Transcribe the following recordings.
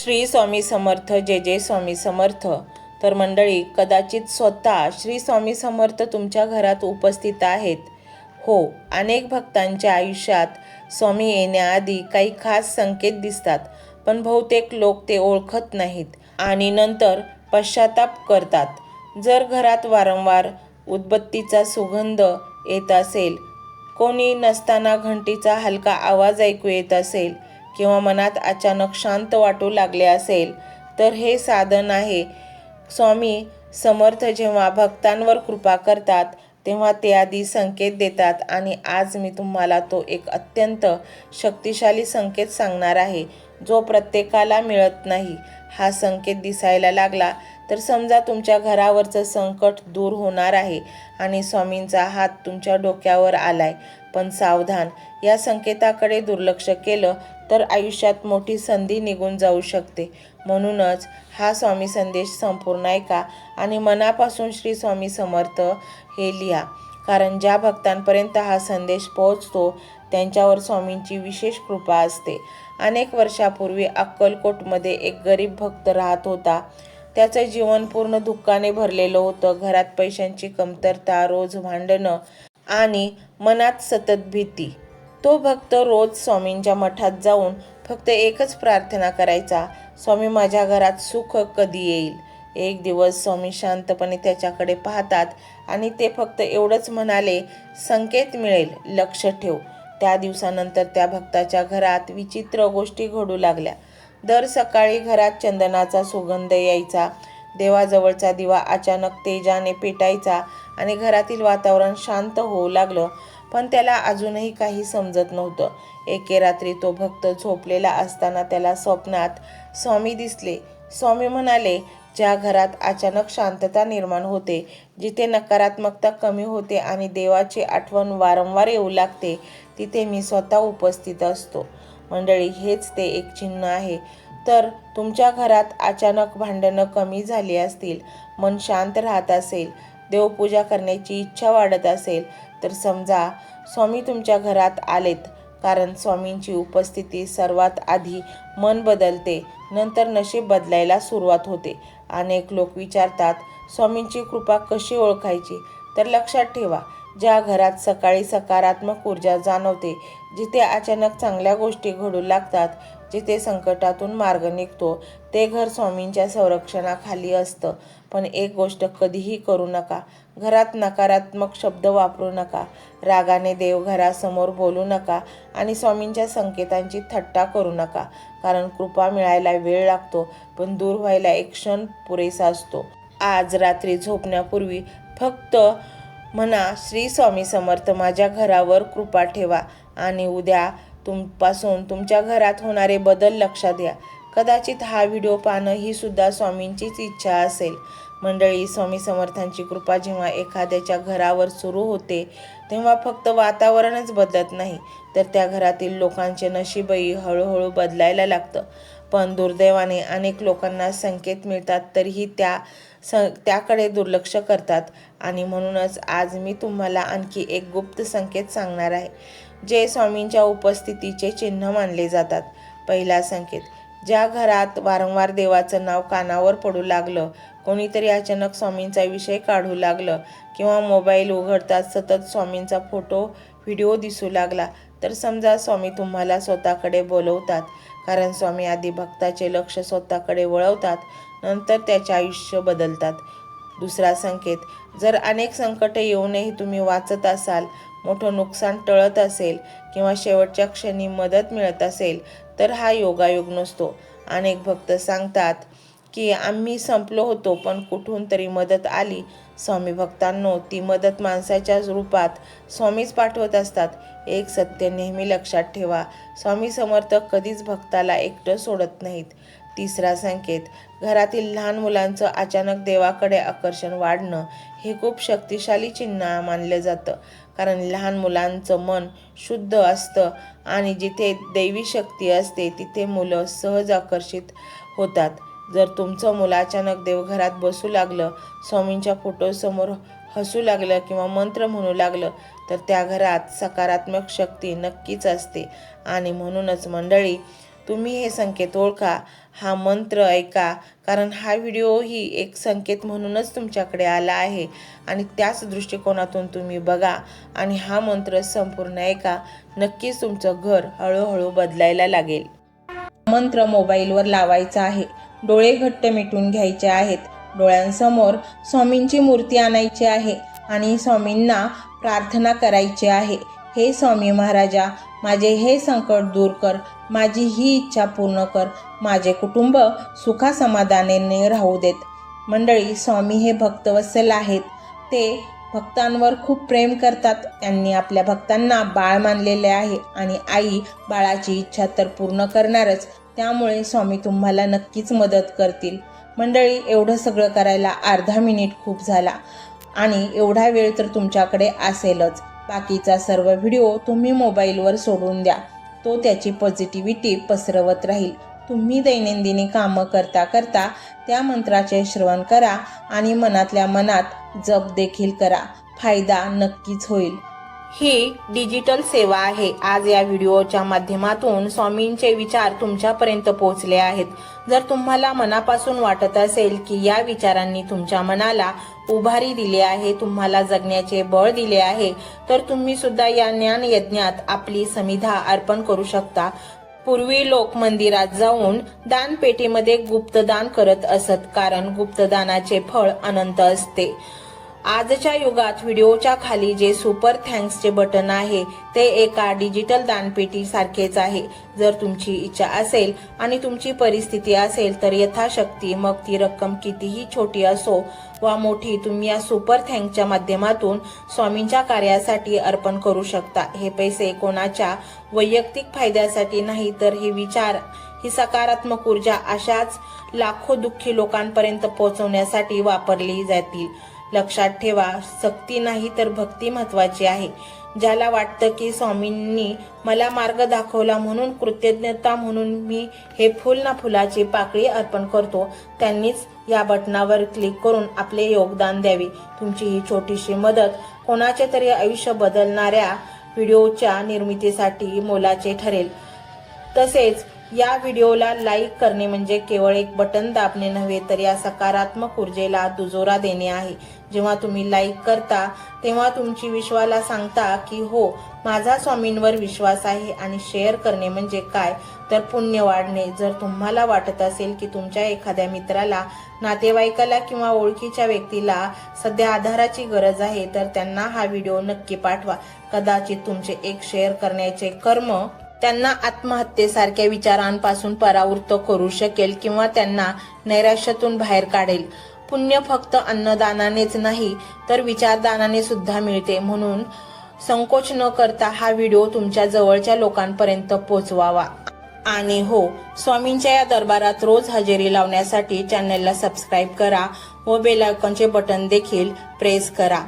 श्री स्वामी समर्थ. जय जय स्वामी समर्थ. तर मंडळी, कदाचित स्वतः श्री स्वामी समर्थ तुमच्या घरात उपस्थित आहेत. हो, अनेक भक्तांच्या आयुष्यात स्वामी येण्याआधी काही खास संकेत दिसतात, पण बहुतेक लोक ते ओळखत नाहीत आणि नंतर पश्चाताप करतात. जर घरात वारंवार उदबत्तीचा सुगंध येत असेल, कोणी नसताना घंटीचा हलका आवाज ऐकू येत असेल किंवा मनात अचानक शांत वाटू लागले असेल, तर हे साधन आहे. स्वामी समर्थ जेव्हा भक्तांवर कृपा करतात तेव्हा ते आधी संकेत देतात आणि आज मी तुम्हाला तो एक अत्यंत शक्तिशाली संकेत सांगणार आहे, जो प्रत्येकाला मिळत नाही. हा संकेत दिसायला लागला तर समजा तुमच्या घरावरचं संकट दूर होणार आहे आणि स्वामींचा हात तुमच्या डोक्यावर आलाय. पण सावधान, या संकेताकडे दुर्लक्ष केलं तर आयुष्यात मोठी संधी निघून जाऊ शकते. म्हणूनच हा स्वामी संदेश संपूर्ण ऐका आणि मनापासून श्री स्वामी समर्थ हे लिहा, कारण ज्या भक्तांपर्यंत हा संदेश पोहोचतो त्यांच्यावर स्वामींची विशेष कृपा असते. अनेक वर्षापूर्वी अक्कलकोटमध्ये एक गरीब भक्त राहत होता. त्याचं जीवन पूर्ण दुःखाने भरलेलं होतं. घरात पैशांची कमतरता, रोज भांडणं आणि मनात सतत भीती. तो भक्त रोज स्वामींच्या मठात जाऊन फक्त एकच प्रार्थना करायचा, स्वामी माझ्या घरात सुख कधी येईल. एक दिवस स्वामी शांतपणे त्याच्याकडे पाहतात आणि ते फक्त एवढंच म्हणाले, संकेत मिळेल, लक्ष ठेव. त्या दिवसानंतर त्या भक्ताच्या घरात विचित्र गोष्टी घडू लागल्या. दर सकाळी घरात चंदनाचा सुगंध यायचा, देवाजवळचा दिवा अचानक तेजाने पेटायचा आणि घरातील वातावरण शांत होऊ लागलं. पण त्याला अजूनही काही समजत नव्हतं. एके रात्री तो भक्त झोपलेला असताना त्याला स्वप्नात स्वामी दिसले. स्वामी म्हणाले, ज्या घरात अचानक शांतता निर्माण होते, जिथे नकारात्मकता कमी होते आणि देवाची आठवण वारंवार येऊ लागते, तिथे मी स्वतः उपस्थित असतो. मंडळी, हेच ते एक चिन्ह आहे. तर तुमच्या घरात अचानक भांडणं कमी झाली असतील, मन शांत राहत असेल, देवपूजा करण्याची इच्छा वाढत असेल, तर समजा स्वामी तुमच्या घरात आलेत. कारण स्वामींची उपस्थिती सर्वात आधी मन बदलते, नंतर नशीब बदलायला सुरुवात होते. अनेक लोक विचारतात, स्वामींची कृपा कशी ओळखायची? तर लक्षात ठेवा, ज्या घरात सकाळी सकारात्मक ऊर्जा जाणवते, जिथे अचानक चांगल्या गोष्टी घडू लागतात, जिथे संकटातून मार्ग निघतो, ते घर स्वामींच्या संरक्षणाखाली असतं. पण एक गोष्ट कधीही करू नका, घरात नकारात्मक शब्द वापरू नका, रागाने देवघरासमोर बोलू नका आणि स्वामींच्या संकेतांची थट्टा करू नका. कारण कृपा मिळायला वेळ लागतो, पण दूर व्हायला एक क्षण पुरेसा असतो. आज रात्री झोपण्यापूर्वी फक्त म्हणा, श्री स्वामी समर्थ माझ्या घरावर कृपा ठेवा आणि उद्या पासून तुमच्या घरात होणारे बदल लक्षात घ्या. कदाचित हा व्हिडिओ पाहणं ही सुद्धा स्वामींचीच इच्छा असेल. मंडळी, स्वामी समर्थांची कृपा जेव्हा एखाद्याच्या घरावर सुरू होते तेव्हा फक्त वातावरणच बदलत नाही, तर त्या घरातील लोकांचे नशीबही हळूहळू बदलायला लागतं. पण दुर्दैवाने अनेक लोकांना संकेत मिळतात तरीही त्याकडे दुर्लक्ष करतात. आणि म्हणूनच आज मी तुम्हाला आणखी एक गुप्त संकेत सांगणार आहे, जे स्वामींच्या उपस्थितीचे चिन्ह मानले जातात. पहिला संकेत, ज्या घरात वारंवार देवाचं नाव कानावर पडू लागलं, कोणीतरी अचानक स्वामींचा विषय काढू लागलं किंवा मोबाईल उघडताच सतत स्वामींचा फोटो व्हिडिओ दिसू लागला, तर समजा स्वामी तुम्हाला स्वतःकडे बोलवतात. कारण स्वामी आधी भक्ताचे लक्ष स्वतःकडे वळवतात, नंतर त्याचे आयुष्य बदलतात. दुसरा संकेत, जर अनेक संकटे येऊनही तुम्ही वाचत असाल, मोठं नुकसान टळत असेल किंवा शेवटच्या क्षणी मदत मिळत असेल, तर हा योगायोग नसतो. अनेक भक्त सांगतात की आम्ही संपलो होतो, पण कुठून तरी मदत आली. स्वामी भक्तांनो, ती मदत माणसाच्या रूपात स्वामीच पाठवत असतात. एक सत्य नेहमी लक्षात ठेवा, स्वामी समर्थ कधीच भक्ताला एकटं सोडत नाहीत. तिसरा संकेत, घरातील लहान मुलांचं अचानक देवाकडे आकर्षण वाढणं हे खूप शक्तिशाली चिन्ह मानलं जातं. कारण लहान मुलांचं मन शुद्ध असतं आणि जिथे दैवी शक्ती असते तिथे मुलं सहज आकर्षित होतात. जर तुमचं मुलं अचानक देवघरात बसू लागलं, स्वामींच्या फोटोसमोर हसू लागलं किंवा मंत्र म्हणू लागलं, तर त्या घरात सकारात्मक शक्ती नक्कीच असते. आणि म्हणूनच मंडळी, तुम्ही हे संकेत ओळखा, हा मंत्र ऐका, कारण हा व्हिडिओही एक संकेत म्हणूनच तुमच्याकडे आला आहे आणि त्याच दृष्टिकोनातून तुम्ही बघा आणि हा मंत्र संपूर्ण ऐका. नक्कीच तुमचं घर हळूहळू बदलायला लागेल. मंत्र मोबाईलवर लावायचा आहे. डोळे घट्ट मिटून घ्यायचे आहेत. डोळ्यांसमोर स्वामींची मूर्ती आणायची आहे आणि स्वामींना प्रार्थना करायची आहे. हे स्वामी महाराजा, माझे हे संकट दूर कर, माझी ही इच्छा पूर्ण कर, माझे कुटुंब सुखासमाधानाने राहू देत. मंडळी, स्वामी हे भक्तवत्सल आहेत. ते भक्तांवर खूप प्रेम करतात. त्यांनी आपल्या भक्तांना बाळ मानलेले आहे आणि आई बाळाची इच्छा तर पूर्ण करणारच. त्यामुळे स्वामी तुम्हाला नक्कीच मदत करतील. मंडळी, एवढं सगळं करायला अर्धा मिनिट खूप झाला आणि एवढा वेळ तर तुमच्याकडे असेलच. बाकीचा सर्व व्हिडिओ तुम्ही मोबाईलवर सोडून द्या. तो त्याची पॉझिटिव्हिटी पसरवत राहील. तुम्ही दैनंदिनी कामं करता करता त्या मंत्राचे श्रवण करा आणि मनातल्या मनात जप देखील करा. फायदा नक्कीच होईल. ही डिजिटल सेवा आहे. आज या व्हिडिओच्या माध्यमातून स्वामींचे विचार तुमच्यापर्यंत पोहोचले आहेत. जर तुम्हाला मनापासून वाटत असेल की या विचारांनी तुमच्या मनाला उभारी दिली आहे, तुम्हाला जगण्याचे बळ दिले आहे, तर तुम्ही सुद्धा या ज्ञान यज्ञात आपली समिधा अर्पण करू शकता. पूर्वी लोक मंदिरात जाऊन दानपेटीमध्ये गुप्तदान करत असत, कारण गुप्तदानाचे फळ अनंत असते. आजच्या युगात व्हिडिओच्या खाली जे सुपर थँक्सचे बटन आहे ते एका डिजिटल दानपेटी सारखेच आहे. जर तुमची इच्छा असेल आणि तुमची परिस्थिती असेल तर यथाशक्ती, मग ती रक्कम कितीही छोटी असो वा मोठी, तुम्ही या सुपर थँक्सच्या माध्यमातून स्वामींच्या कार्यासाठी अर्पण करू शकता. हे पैसे कोणाच्या वैयक्तिक फायद्यासाठी नाही, तर हे विचार, ही सकारात्मक ऊर्जा अशाच लाखो दुःखी लोकांपर्यंत पोहोचवण्यासाठी वापरली जातील. लक्षात ठेवा, सक्ती नाही तर भक्ती महत्वाची आहे. ज्याला वाटतं की स्वामींनी मला मार्ग दाखवला म्हणून कृतज्ञता म्हणून मी हे फुल ना फुलाची पाकळी अर्पण करतो, त्यांनीच या बटनावर क्लिक करून आपले योगदान द्यावे. तुमची ही छोटीशी मदत कोणाचे तरी आयुष्य बदलणाऱ्या व्हिडिओच्या निर्मितीसाठी मोलाचे ठरेल. तसेच या व्हिडिओला लाईक करणे म्हणजे केवळ एक बटन दाबणे नव्हे, तर या सकारात्मक ऊर्जेला दुजोरा देणे आहे. जेव्हा तुम्ही लाईक करता तेव्हा तुमची विश्वाला सांगता की हो, माझा स्वामींवर विश्वास आहे. आणि शेअर करणे म्हणजे काय, तर पुण्य वाढणे. जर तुम्हाला वाटत असेल की तुमच्या एखाद्या मित्राला, नातेवाईकाला किंवा ओळखीच्या व्यक्तीला सध्या आधाराची गरज आहे, तर त्यांना हा व्हिडिओ नक्की पाठवा. कदाचित तुमचे एक शेअर करण्याचे कर्म त्यांना आत्महत्येसारख्या विचारांपासून परावृत्त करू शकेल किंवा त्यांना नैराश्यातून बाहेर काढेल. पुण्य फक्त अन्नदानानेच नाही तर विचारदानाने सुद्धा मिळते. म्हणून संकोच न करता हा व्हिडिओ तुमच्या जवळच्या लोकांपर्यंत पोहोचवावा. आणि हो, स्वामींच्या या दरबारात रोज हजेरी लावण्यासाठी चॅनलला सबस्क्राईब करा व बेल आयकॉनचे बटन देखील प्रेस करा.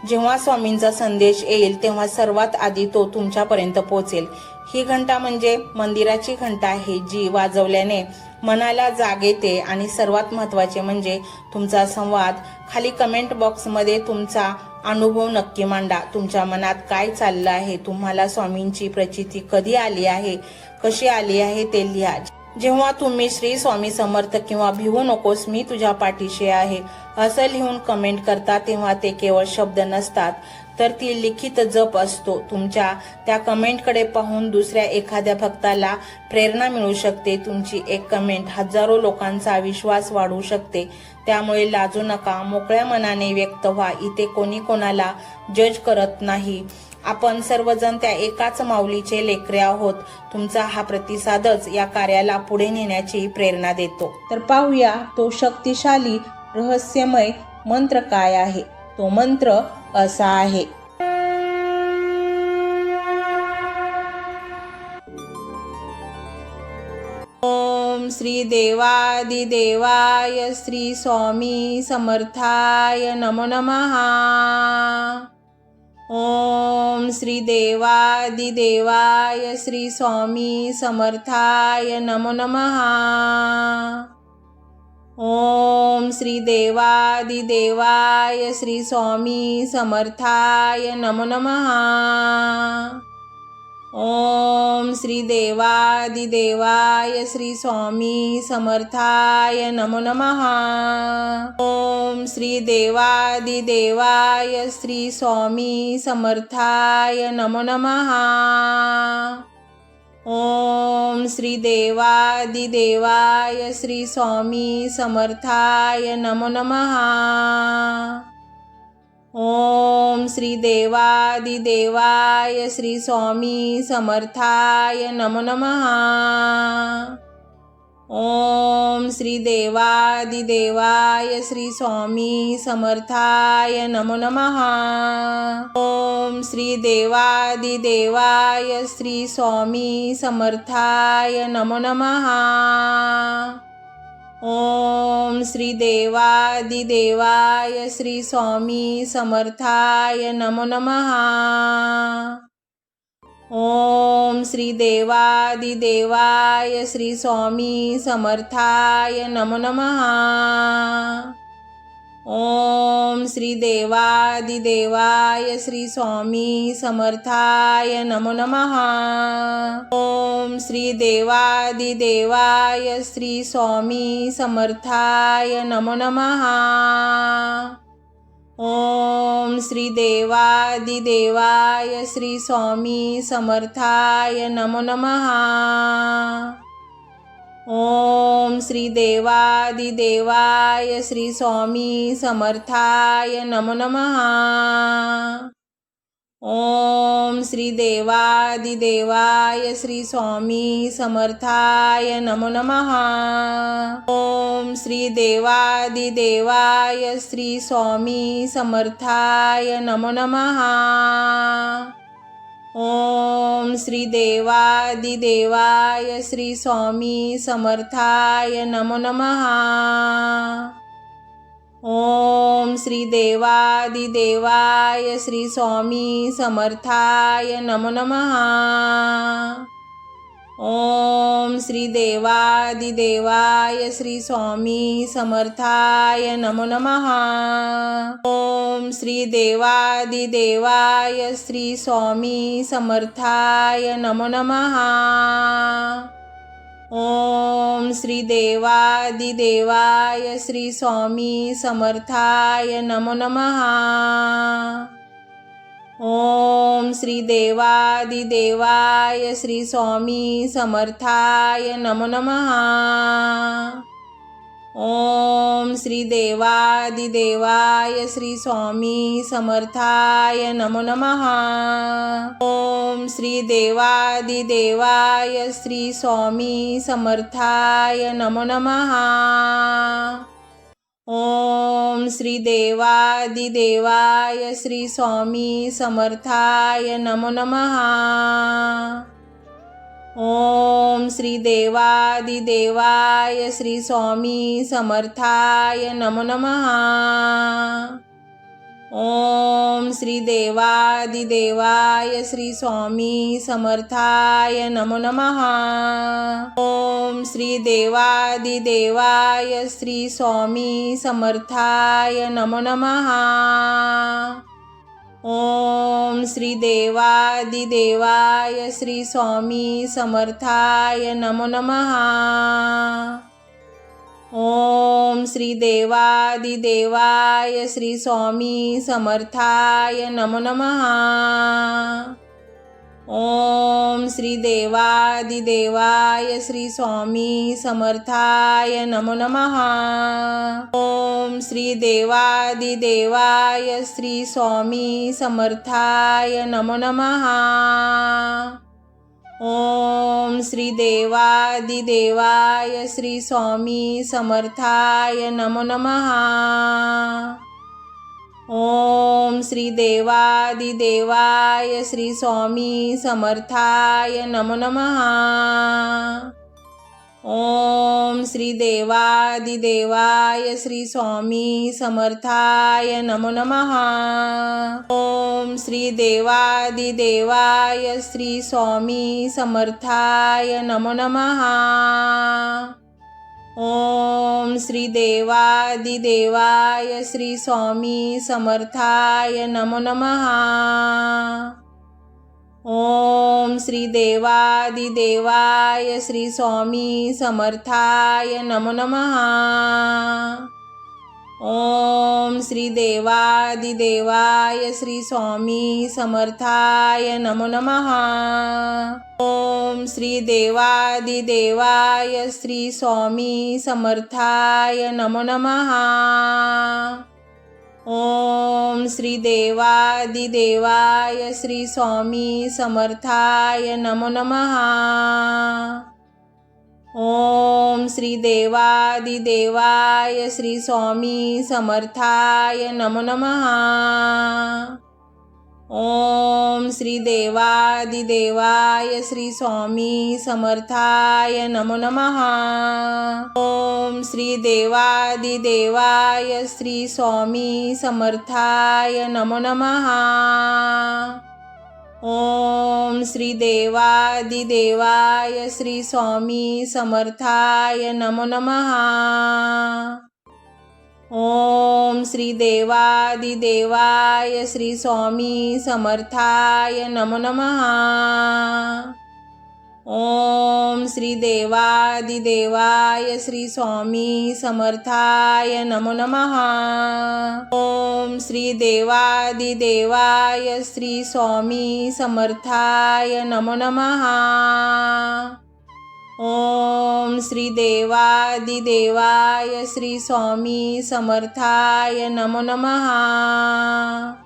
जेव्हा स्वामींचा संदेश येईल तेव्हा सर्वात आधी तो तुमच्यापर्यंत पोहोचेल. ही घंटा म्हणजे मंदिराची घंटा आहे, जी वाजवल्याने मनाला जाग येते. आणि सर्वात महत्त्वाचे म्हणजे तुमचा संवाद. खाली कमेंट बॉक्समध्ये तुमचा अनुभव नक्की मांडा. तुमच्या मनात काय चाललं आहे, तुम्हाला स्वामींची प्रचिती कधी आली आहे, कशी आली आहे ते लिहा. जेव्हा तुम्ही श्री स्वामी समर्थ किंवा भिवू नकोस मी तुझ्या पाठीशी आहे असं लिहून कमेंट करता, तेव्हा ते केवळ शब्द नसतात, तर ती लिखित जप असतो. तुमच्या त्या कमेंटकडे पाहून दुसऱ्या एखाद्या भक्ताला प्रेरणा मिळू शकते. तुमची एक कमेंट हजारो लोकांचा विश्वास वाढवू शकते. त्यामुळे लाजू नका, मोकळ्या मनाने व्यक्त व्हा. इथे कोणी कोणाला जज करत नाही. आपण सर्वजण त्या एकाच माऊलीचे लेकरे आहोत. तुमचा हा प्रतिसादच या कार्याला पुढे नेण्याची प्रेरणा देतो. तर पाहूया तो शक्तिशाली रहस्यमय मंत्र काय आहे. तो मंत्र असा आहे. ओम श्री देवादिदेवाय श्री स्वामी समर्थाय नमो नमः. ओम श्री देवादिदेवाय श्री स्वामी समर्थाय नमो नमः. ओम श्री देवादिदेवाय श्री स्वामी समर्थाय नमो नमः. ओम श्री देवादिदेवाय श्री स्वामी समर्थाय नमो नमः। ओम श्री देवादिदेवाय श्री स्वामी समर्थाय नमो नमः। ओम श्री देवादिदेवाय श्री स्वामी समर्थाय नमो नमः। ओम श्री देवादिदेवाय श्री स्वामी समर्थाय नमो नमः। ओम श्री देवादिदेवाय श्री स्वामी समर्थाय नमो नमः। ओम श्री देवादिदेवाय श्री स्वामी समर्थाय नमो नमः। ओम श्री देवादिदेवाय श्री स्वामी समर्थाय नमो नमः। ओम श्री देवादिदेवाय श्री स्वामी समर्थाय नमो नमः। ओम श्री देवादिदेवाय श्री स्वामी समर्थाय नमो नमः। ओम श्री देवादिदेवाय श्री स्वामी समर्थाय नमो नमः। ओम श्री देवादिदेवाय श्री स्वामी समर्थाय नमो नमः। ओम श्री देवादिदेवाय श्री स्वामी समर्थाय नमो नमः। ओम श्री देवादिदेवाय श्री स्वामी समर्थाय नमो नमः। ओम श्री देवादिदेवाय श्री स्वामी समर्थाय नमो नमः। ओम श्री देवादिदेवाय श्री स्वामी समर्थाय नमो नमः। ओम श्री देवादिदेवाय श्री स्वामी समर्थाय नमो नमः। ओम श्री देवादिदेवाय श्री स्वामी समर्थाय नमो नमः। ओम श्री देवादिदेवाय श्री स्वामी समर्थाय नमो नमः। ओम श्री देवादिदेवाय श्री स्वामी समर्थाय नमो नमः। ओम श्री देवादिदेवाय श्री स्वामी समर्थाय नमो नमः। ओम श्री देवादिदेवाय श्री स्वामी समर्थाय नमो नमः। ओम श्री देवादिदेवाय श्री स्वामी समर्थाय नमो नमः। ओम श्री देवादिदेवाय श्री स्वामी समर्थाय नमो नमः। ओम श्री देवादिदेवाय श्री स्वामी समर्थाय नमो नमः। ओम श्री देवादिदेवाय श्री स्वामी समर्थाय नमो नमः। ओम श्री देवादिदेवाय श्री स्वामी समर्थाय नमो नमः। ओम श्री देवादिदेवाय श्री स्वामी समर्थाय नमो नमः। ओम श्री देवादिदेवाय श्री स्वामी समर्थाय नमो नमः। ओम श्री देवादिदेवाय श्री स्वामी समर्थाय नमो नमः। ओम श्री देवादिदेवाय श्री स्वामी समर्थाय नमो नमः। ओम श्री देवादिदेवाय श्री स्वामी समर्थाय नमो नमः। ओम श्री देवादिदेवाय श्री स्वामी समर्थाय नमो नमः। ओम श्री देवादिदेवाय श्री स्वामी समर्थाय नमो नमः। ओम श्री देवादिदेवाय श्री स्वामी समर्थाय नमो नमः। ओम श्री देवादिदेवाय श्री स्वामी समर्थाय नमो नमः। ओम श्री देवादिदेवाय श्री स्वामी समर्थाय नमो नमः। ओम श्री देवादिदेवाय श्री स्वामी समर्थाय नमो नमः। ओम श्री देवादिदेवाय श्री स्वामी समर्थाय नमो नमः। ओम श्री देवादिदेवाय श्री स्वामी समर्थाय नमो नमः। ओम श्री देवादिदेवाय श्री स्वामी समर्थाय नमो नमः। ओम श्री देवादिदेवाय श्री स्वामी समर्थाय नमो नमः। ओम श्री देवादिदेवाय श्री स्वामी समर्थाय नमो नमः। ओम श्री देवादिदेवाय श्री स्वामी समर्थाय नमो नमः। ओम श्री देवादिदेवाय श्री स्वामी समर्थाय नमो नमः। ओम श्री देवादिदेवाय श्री स्वामी समर्थाय नमो नमः। ओम श्री देवादिदेवाय श्री स्वामी समर्थाय नमो नमः। ओम श्री देवादिदेवाय श्री स्वामी समर्थाय नमो नमः।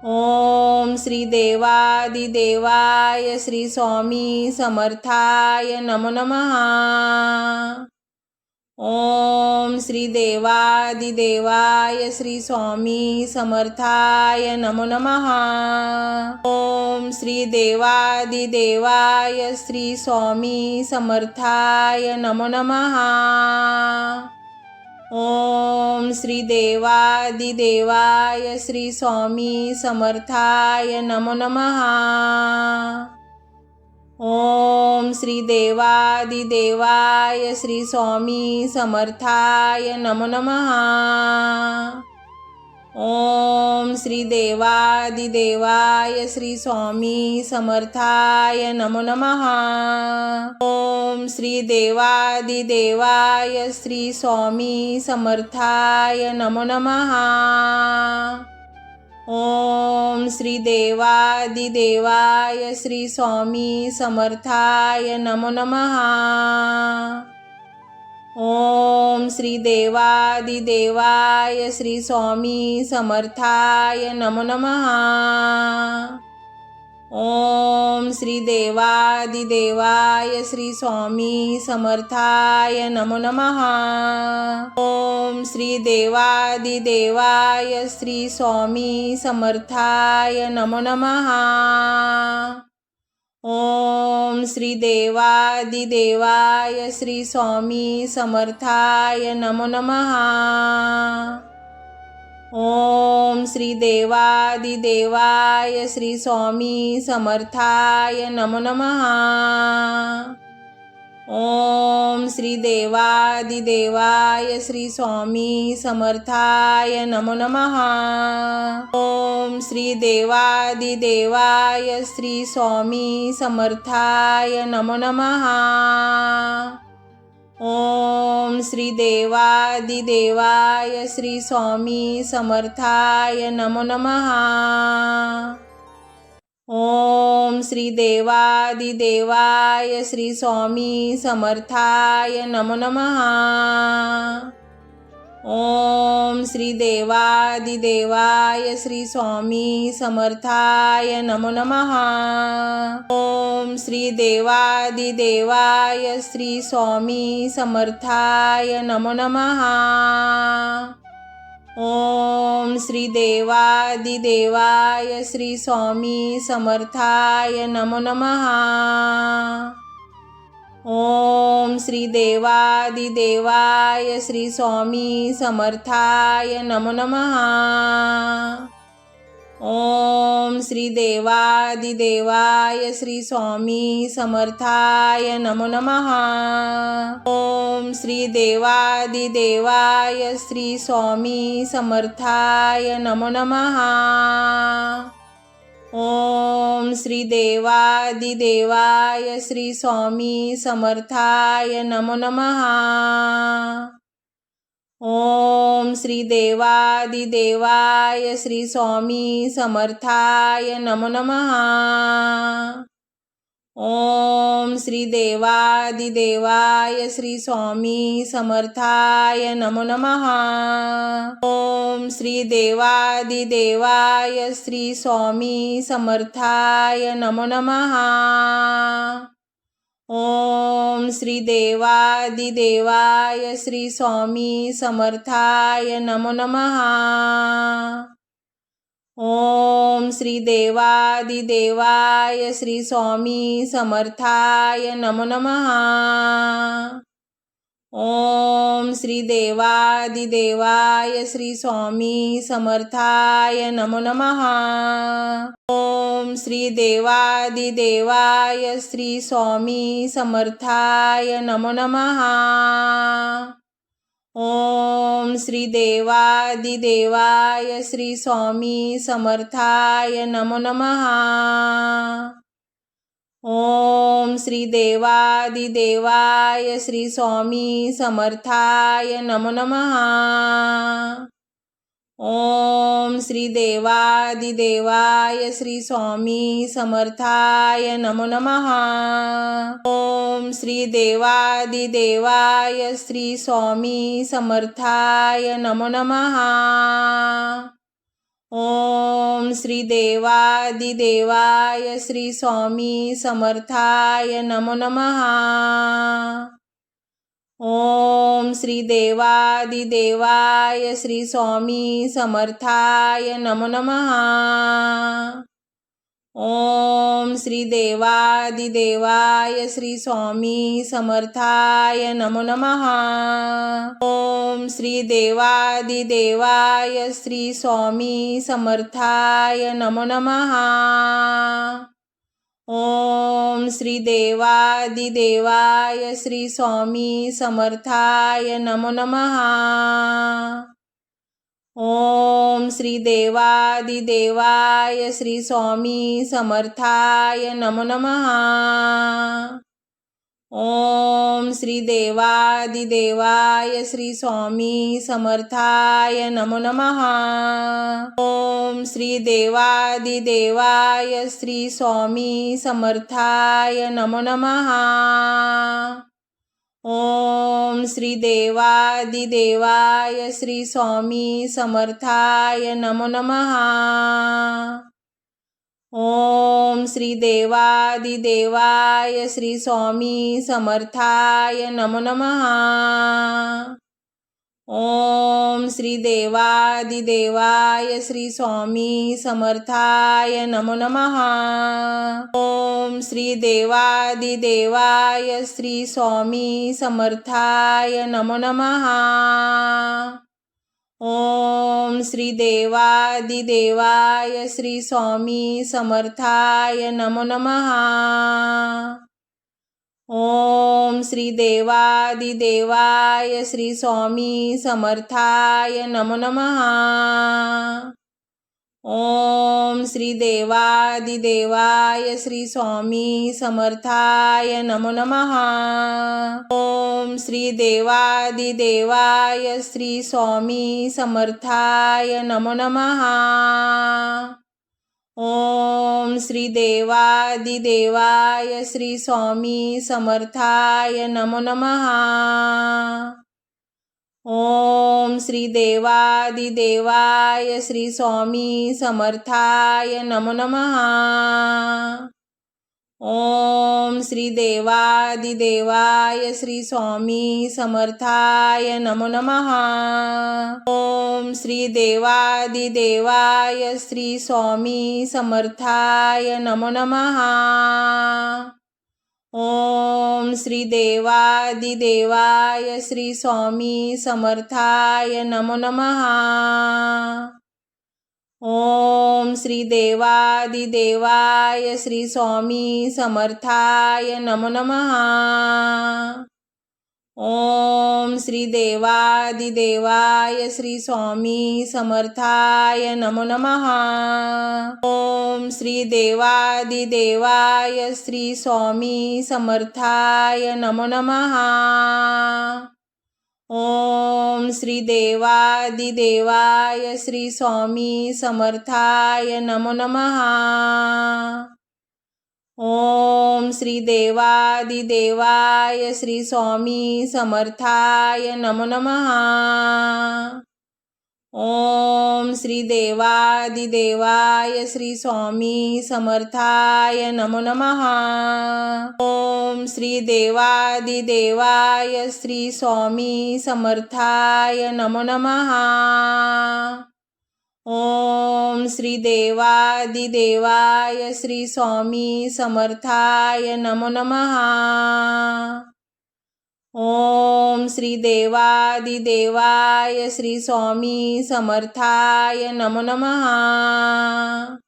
ओम श्री देवादिदेवाय श्री स्वामी समर्थाय नमो नमः। ओम श्री देवादिदेवाय श्री स्वामी समर्थाय नमो नमः। ओम श्री देवादिदेवाय श्री स्वामी समर्थाय नमो नमः। ओम श्री देवादिदेवाय श्री स्वामी समर्थाय नमो नमः। ओम श्री देवादिदेवाय श्री स्वामी समर्थाय नमो नमः। ओम श्री देवादिदेवाय श्री स्वामी समर्थाय नमो नमः। ओम श्री देवादिदेवाय श्री स्वामी समर्थाय नमो नमः। ओम श्री देवादिदेवाय श्री स्वामी समर्थाय नमो नमः। ओम श्री देवादिदेवाय श्री स्वामी समर्थाय नमो नमः। ओम श्री देवादिदेवाय श्री स्वामी समर्थाय नमो नमः। ओम श्री देवादिदेवाय श्री स्वामी समर्थाय नमो नमः। ओम श्री देवादिदेवाय श्री स्वामी समर्थाय नमो नमः। ओम श्री देवादिदेवाय श्री स्वामी समर्थाय नमो नमः। ओम श्री देवादिदेवाय श्री स्वामी समर्थाय नमो नमः। ओम श्री देवादिदेवाय श्री स्वामी समर्थाय नमो नमः। ओम श्री देवादिदेवाय श्री स्वामी समर्थाय नमो नमः। ओम श्री देवादिदेवाय श्री स्वामी समर्थाय नमो नमः। ओम श्री देवादिदेवाय श्री स्वामी समर्थाय नमो नमः। ओम श्री देवादिदेवाय श्री स्वामी समर्थाय नमो नमः। ओम श्री देवादिदेवाय श्री स्वामी समर्थाय नमो नमः। ओम श्री देवादिदेवाय श्री स्वामी समर्थाय नमो नमः। ओम श्री देवादिदेवाय श्री स्वामी समर्थाय नमो नमः। ओम श्री देवादिदेवाय श्री स्वामी समर्थाय नमो नमः। ओम श्री देवादिदेवाय श्री स्वामी समर्थाय नमो नमः। ओम श्री देवादिदेवाय श्री स्वामी समर्थाय नमो नमः। ओम श्री देवादिदेवाय श्री स्वामी समर्थाय नमो नमः। ओम श्री देवादिदेवाय श्री स्वामी समर्थाय नमो नमः। ओम श्री देवादिदेवाय श्री स्वामी समर्थाय नमो नमः। ओम श्री देवादिदेवाय श्री स्वामी समर्थाय नमो नमः। ओम श्री देवादिदेवाय श्री स्वामी समर्थाय नमो नमः। ओम श्री देवादिदेवाय श्री स्वामी समर्थाय नमो नमः। ओम श्री देवादिदेवाय श्री स्वामी समर्थाय नमो नमः। ओम श्री देवादिदेवाय श्री स्वामी समर्थाय नमो नमः। ओम श्री देवादिदेवाय श्री स्वामी समर्थाय नमो नमः। ओम श्री देवादिदेवाय श्री स्वामी समर्थाय नमो नमः। ओम श्री देवादिदेवाय श्री स्वामी समर्थाय नमो नमः। ओम श्री देवादिदेवाय श्री स्वामी समर्थाय नमो नमः। ओम श्री देवादिदेवाय श्री स्वामी समर्थाय नमो नमः। ओम श्री देवादिदेवाय श्री स्वामी समर्थाय नमो नमः। ओम श्री देवादिदेवाय श्री स्वामी समर्थाय नमो नमः। ओम श्री देवादिदेवाय श्री स्वामी समर्थाय नमो नमः। ओम श्री देवादिदेवाय श्री स्वामी समर्थाय नमो नमः। ओम श्री देवादिदेवाय श्री स्वामी समर्थाय नमो नमः। ओम श्री देवादिदेवाय श्री स्वामी समर्थाय नमो नमः। ओम श्री देवादिदेवाय श्री स्वामी समर्थाय नमो नमः। ओम श्री देवादिदेवाय श्री स्वामी समर्थाय नमो नमः। ओम श्री देवादिदेवाय श्री स्वामी समर्थाय नमो नमः। ओम श्री देवादिदेवाय श्री स्वामी समर्थाय नमो नमः। ओम श्री देवादिदेवाय श्री स्वामी समर्थाय नमो नमः। ओम श्री देवादिदेवाय श्री स्वामी समर्थाय नमो नमः। ओम श्री देवादिदेवाय श्री स्वामी समर्थाय नमो नमः। ओम श्री देवादिदेवाय श्री स्वामी समर्थाय नमो नमः। ओम श्री देवादिदेवाय श्री स्वामी समर्थाय नमो नमः। ओम श्री देवादिदेवाय श्री स्वामी समर्थाय नमो नमः। ओम श्री देवादिदेवाय श्री स्वामी समर्थाय नमो नमः। ओम श्री देवादिदेवाय श्री स्वामी समर्थाय नमो नमः। ओम श्री देवादिदेवाय श्री स्वामी समर्थाय नमो नमः। ओम श्री देवादिदेवाय श्री स्वामी समर्थाय नमो नमः। ओम श्री देवादिदेवाय श्री स्वामी समर्थाय नमो नमः। ओम श्री देवादिदेवाय श्री स्वामी समर्थाय नमो नमः। ओम श्री देवादिदेवाय श्री स्वामी समर्थाय नमो नमः। ओम श्री देवादिदेवाय श्री स्वामी समर्थाय नमो नमः। ओम श्री देवादिदेवाय श्री स्वामी समर्थाय नमो नमः। ओम श्री देवादिदेवाय श्री स्वामी समर्थाय नमो नमः। ओम श्री देवादिदेवाय श्री स्वामी समर्थाय नमो नमः।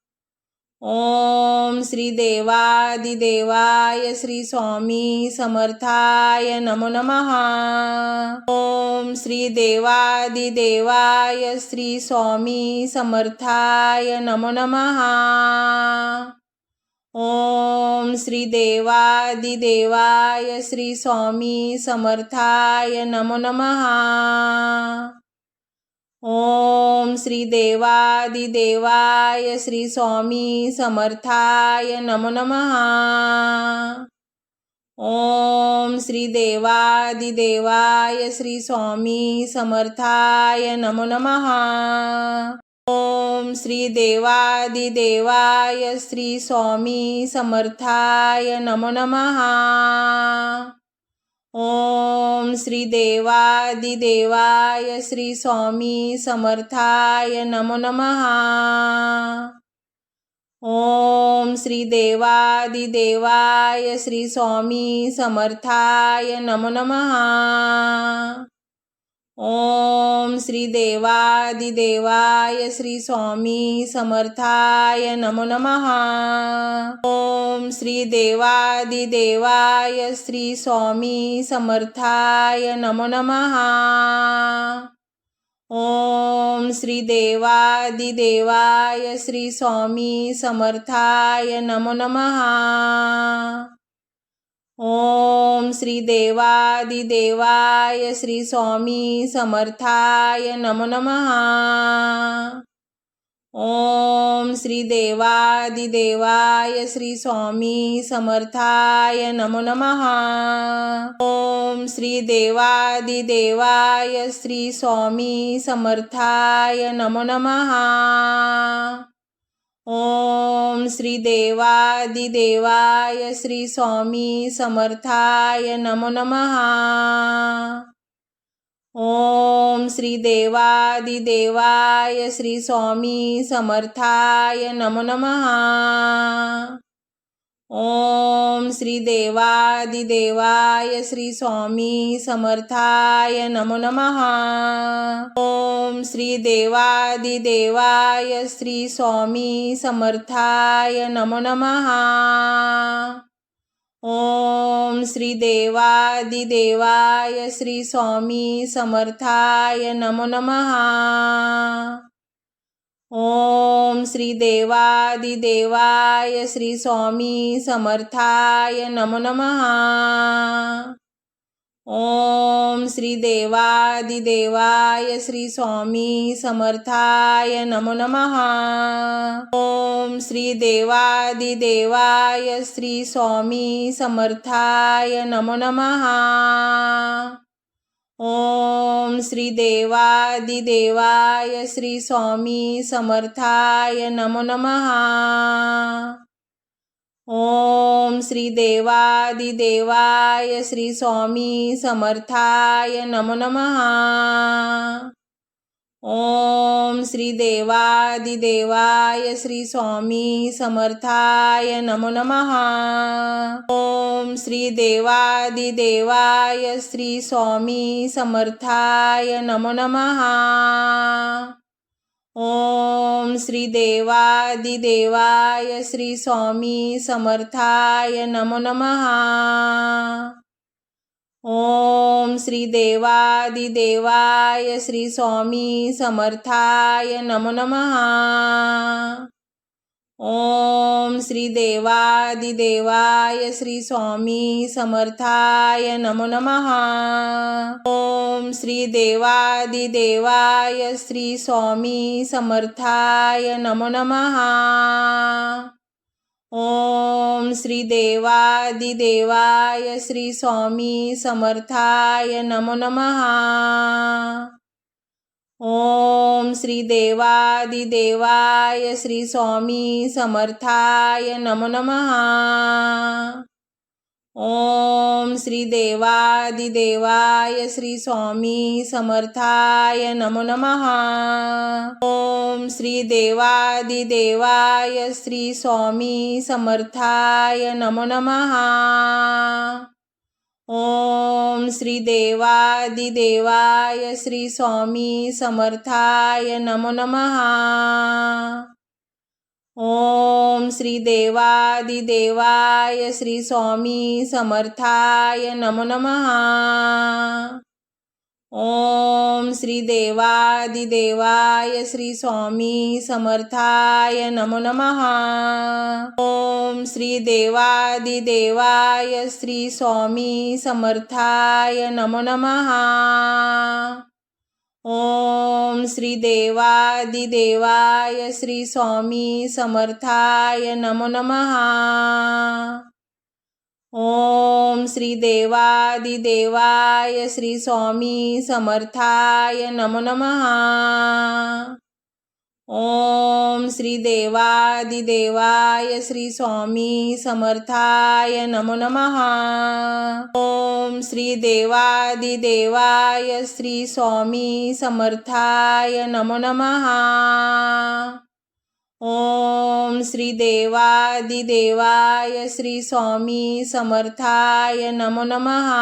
ओम श्री देवादिदेवाय श्री स्वामी समर्थाय नमो नमः। ओम श्री देवादिदेवाय श्री स्वामी समर्थाय नमो नमः। ओम श्री देवादिदेवाय श्री स्वामी समर्थाय नमो नमः। ओम श्री देवादिदेवाय श्री स्वामी समर्थाय नमो नमः। ओम श्री देवादिदेवाय श्री स्वामी समर्थाय नमो नमः। ओम श्री देवादिदेवाय श्री स्वामी समर्थाय नमो नमः। ओम श्री देवादिदेवाय श्री स्वामी समर्थाय नमो नमः। ओम श्री देवादिदेवाय श्री स्वामी समर्थाय नमो नमः। ओम श्री देवादिदेवाय श्री स्वामी समर्थाय नमो नमः। ओम श्री देवादिदेवाय श्री स्वामी समर्थाय नमो नमः। ओम श्री देवादिदेवाय श्री स्वामी समर्थाय नमो नमः। ओम श्री देवादिदेवाय श्री स्वामी समर्थाय नमो नमः। ओम श्री देवादिदेवाय श्री स्वामी समर्थाय नमो नमः। ओम श्री देवादिदेवाय श्री स्वामी समर्थाय नमो नमः। ओम श्री देवादिदेवाय श्री स्वामी समर्थाय नमो नमः। ओम श्री देवादिदेवाय श्री स्वामी समर्थाय नमो नमः। ओम श्री देवादिदेवाय श्री स्वामी समर्थाय नमो नमः। ओम श्री देवादिदेवाय श्री स्वामी समर्थाय नमो नमः। ओम श्री देवादिदेवाय श्री स्वामी समर्थाय नमो नमः। ओम श्री देवादिदेवाय श्री स्वामी समर्थाय नमो नमः। ओम श्री देवादिदेवाय श्री स्वामी समर्थाय नमो नमः। ओम श्री देवादिदेवाय श्री स्वामी समर्थाय नमो नमः। ओम श्री देवादिदेवाय श्री स्वामी समर्थाय नमो नमः। ओम श्री देवादिदेवाय श्री स्वामी समर्थाय नमो नमः। ओम श्री देवादिदेवाय श्री स्वामी समर्थाय नमो नमः। ओम श्री देवादिदेवाय श्री स्वामी समर्थाय नमो नमः। ओम श्री देवादिदेवाय श्री स्वामी समर्थाय नमो नमः। ओम श्री देवादिदेवाय श्री स्वामी समर्थाय नमो नमः। ओम श्री देवादिदेवाय श्री स्वामी समर्थाय नमो नमः। ओम श्री देवादिदेवाय श्री स्वामी समर्थाय नमो नमः। ओम श्री देवादिदेवाय श्री स्वामी समर्थाय नमो नमः। ओम श्री देवादिदेवाय श्री स्वामी समर्थाय नमो नमः। ओम श्री देवादिदेवाय श्री स्वामी समर्थाय नमो नमः। ओम श्री देवादिदेवाय श्री स्वामी समर्थाय नमो नमः। ओम श्री देवादिदेवाय श्री स्वामी समर्थाय नमो नमः। ओम श्री देवादिदेवाय श्री स्वामी समर्थाय नमो नमः। ओम श्री देवादिदेवाय श्री स्वामी समर्थाय नमो नमः। ओम श्री देवादिदेवाय श्री स्वामी समर्थाय नमो नमः। ओम श्री देवादिदेवाय श्री स्वामी समर्थाय नमो नमः। ओम श्री देवादिदेवाय श्री स्वामी समर्थाय नमो नमः। ओम श्री देवादिदेवाय श्री स्वामी समर्थाय नमो नमः। ओम श्री देवादिदेवाय श्री स्वामी समर्थाय नमो नमः। ओम श्री देवादिदेवाय श्री स्वामी समर्थाय नमो नमः।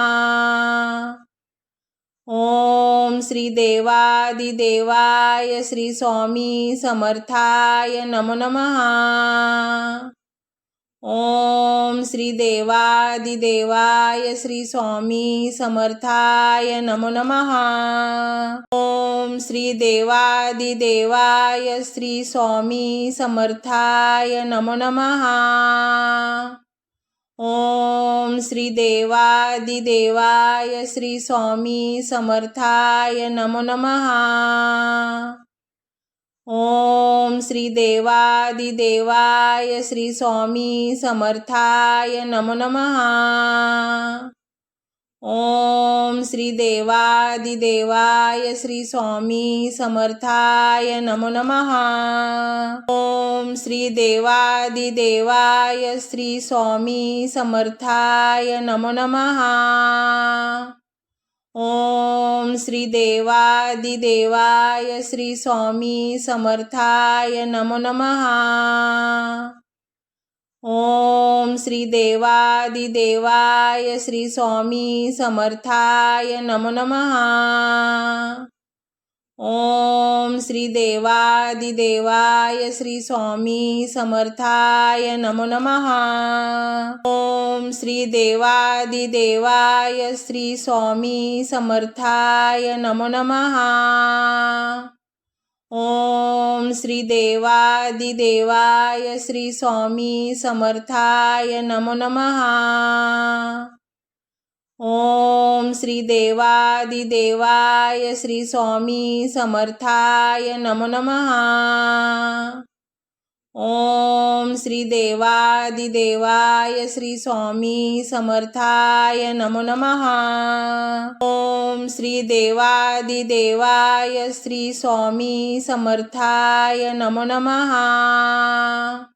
ओम श्री देवादिदेवाय श्री स्वामी समर्थाय नमो नमः। ओम श्री देवादिदेवाय श्री स्वामी समर्थाय नमो नमः। ओम श्री देवादिदेवाय श्री स्वामी समर्थाय नमो नमः। ओम श्री देवादिदेवाय श्री स्वामी समर्थाय नमो नमः। ओम श्री देवादिदेवाय श्री स्वामी समर्थाय नमो नमः। ओम श्री देवादिदेवाय श्री स्वामी समर्थाय नमो नमः। ओम श्री देवादिदेवाय श्री स्वामी समर्थाय नमो नमः। ओम श्री देवादिदेवाय श्री स्वामी समर्थाय नमो नमः। ओम श्री देवादिदेवाय श्री स्वामी समर्थाय नमो नमः। ओम श्री देवादिदेवाय श्री स्वामी समर्थाय नमो नमः। ओम श्री देवादिदेवाय श्री स्वामी समर्थाय नमो नमः। ओम श्री देवादिदेवाय श्री स्वामी समर्थाय नमो नमः। ओम श्री देवादिदेवाय श्री स्वामी समर्थाय नमो नमः। ओम श्री देवादिदेवाय श्री स्वामी समर्थाय नमो नमः। ओम श्री देवादिदेवाय श्री स्वामी समर्थाय नमो नमः।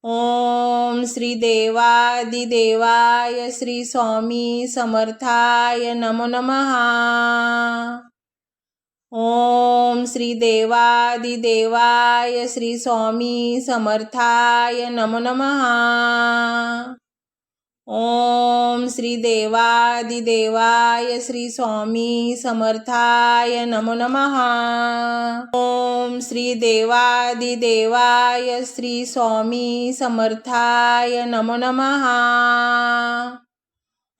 ओम श्री देवादिदेवाय श्री स्वामी समर्थाय नमो नमः। ओम श्री देवादिदेवाय श्री स्वामी समर्थाय नमो नमः। ओम श्री देवादिदेवाय श्री स्वामी समर्थाय नमो नमः। ओम श्री देवादिदेवाय श्री स्वामी समर्थाय नमो नमः।